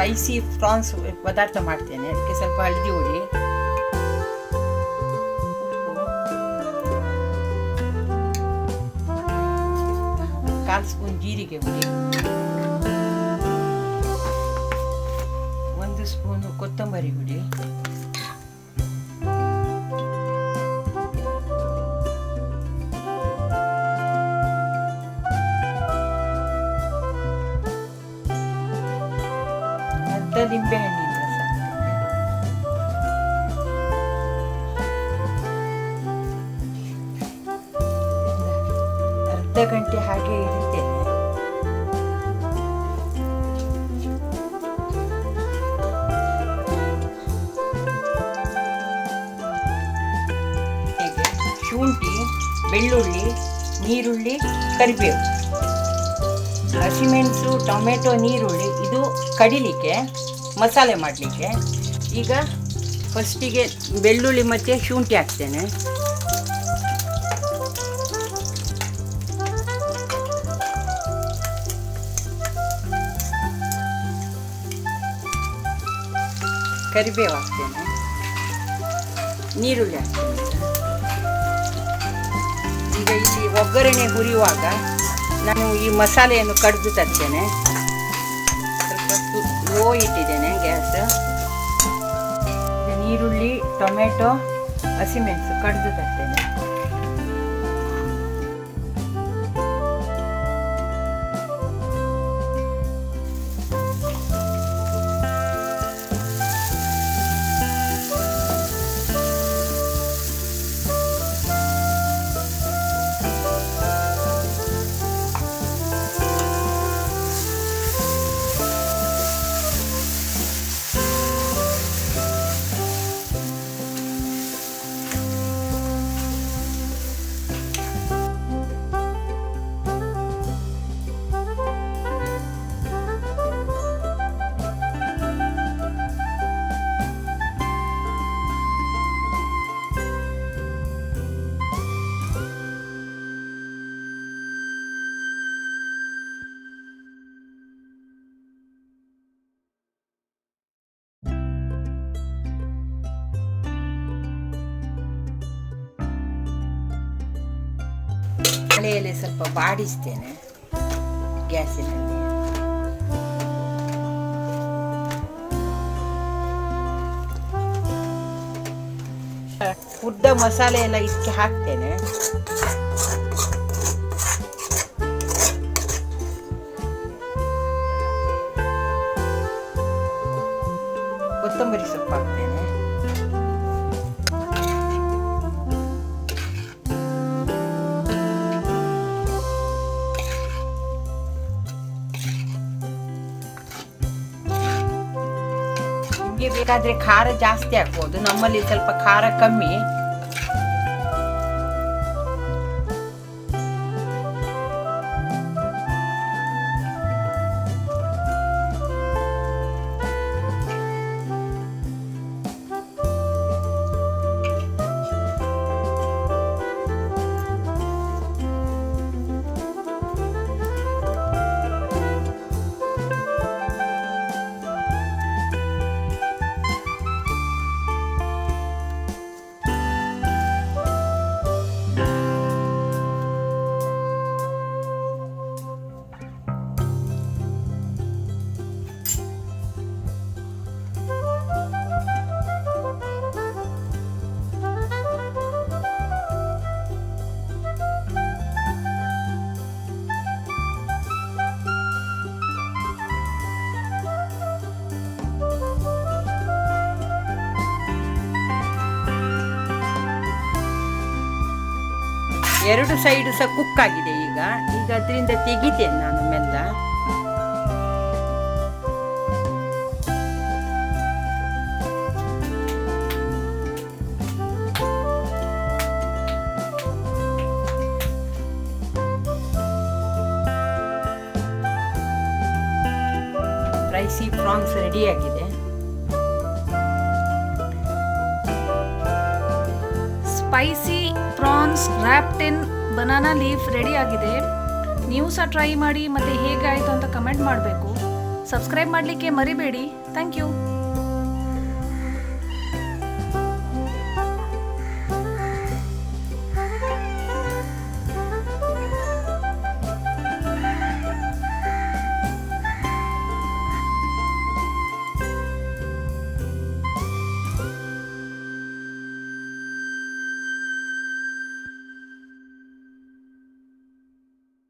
Spicy France ಪದಾರ್ಥ ಮಾಡ್ತೇನೆ. ಅದಕ್ಕೆ ಸ್ವಲ್ಪ ಹಳದಿ ಹುಡಿ, ಕಾಲು ಸ್ಪೂನ್ ಜೀರಿಗೆ ಹುಡಿ, 1 ಸ್ಪೂನು ಕೊತ್ತಂಬರಿ ಹುಡಿ, ನಿಂಬೆ ಹಣ್ಣಿನ ರಸ, ಅರ್ಧ ಗಂಟೆ ಹಾಗೆ ಇಡುತ್ತೇನೆ. ಶುಂಠಿ, ಬೆಳ್ಳುಳ್ಳಿ, ನೀರುಳ್ಳಿ, ಕರಿಬೇವು, ಹಸಿಮೆಣಸು, ಟೊಮೆಟೊ, ನೀರುಳ್ಳಿ ಇದು ಕಡಿಲಿಕ್ಕೆ, ಮಸಾಲೆ ಮಾಡಲಿಕ್ಕೆ. ಈಗ ಫಸ್ಟಿಗೆ ಬೆಳ್ಳುಳ್ಳಿ ಮತ್ತು ಶುಂಠಿ ಹಾಕ್ತೇನೆ. ಕರಿಬೇವು ಹಾಕ್ತೇನೆ, ನೀರುಳ್ಳಿ ಹಾಕ್ತೇನೆ. ಈಗ ಇಲ್ಲಿ ಒಗ್ಗರಣೆ ಹುರಿಯುವಾಗ ನಾನು ಈ ಮಸಾಲೆಯನ್ನು ಕಡಿದು ತರ್ತೇನೆ. ಸ್ವಲ್ಪ ಲೋ ಇಟ್ಟಿದ್ದೇನೆ ಗ್ಯಾಸ್. ನೀರುಳ್ಳಿ, ಟೊಮೆಟೊ, ಹಸಿಮೆಣಸು ಕಡಿದು ತರ್ತೇನೆ. ಎಲೆ ಸ್ವಲ್ಪ ಬಾಡಿಸ್ತೇನೆ ಗ್ಯಾಸಿನಲ್ಲಿ. ಉದ್ದ ಮಸಾಲೆ ಎಲ್ಲ ಇದಕ್ಕೆ ಹಾಕ್ತೇನೆ. ಕೊತ್ತಂಬರಿ ಸೊಪ್ಪು ಹಾಕ್ತೇನೆ. ನಿಮಗೆ ಬೇಕಾದ್ರೆ ಖಾರ ಜಾಸ್ತಿ ಹಾಕ್ಬೋದು, ನಮ್ಮಲ್ಲಿ ಸ್ವಲ್ಪ ಖಾರ ಕಮ್ಮಿ. ಎರಡು ಸೈಡು ಸಹ ಕುಕ್ ಆಗಿದೆ. ಈಗ ಅದರಿಂದ ತೆಗಿತೇನೆ ನಾನು ಮೆಲ್ಲ. ಸ್ಪೈಸಿ ಪ್ರಾನ್ಸ್ ರೆಡಿಯಾಗಿದೆ. ಸ್ಪೈಸಿ ಪ್ರಾನ್ಸ್ ರ್ಯಾಪ್ಡ್ ಇನ್ ಬನಾನಾ ಲೀಫ್ ರೆಡಿ ಆಗಿದೆ. ನೀವು ಸಹ ಟ್ರೈ ಮಾಡಿ ಮತ್ತು ಹೇಗಾಯಿತು ಅಂತ ಕಮೆಂಟ್ ಮಾಡಬೇಕು. ಸಬ್ಸ್ಕ್ರೈಬ್ ಮಾಡಲಿಕ್ಕೆ ಮರಿಬೇಡಿ. Thank you.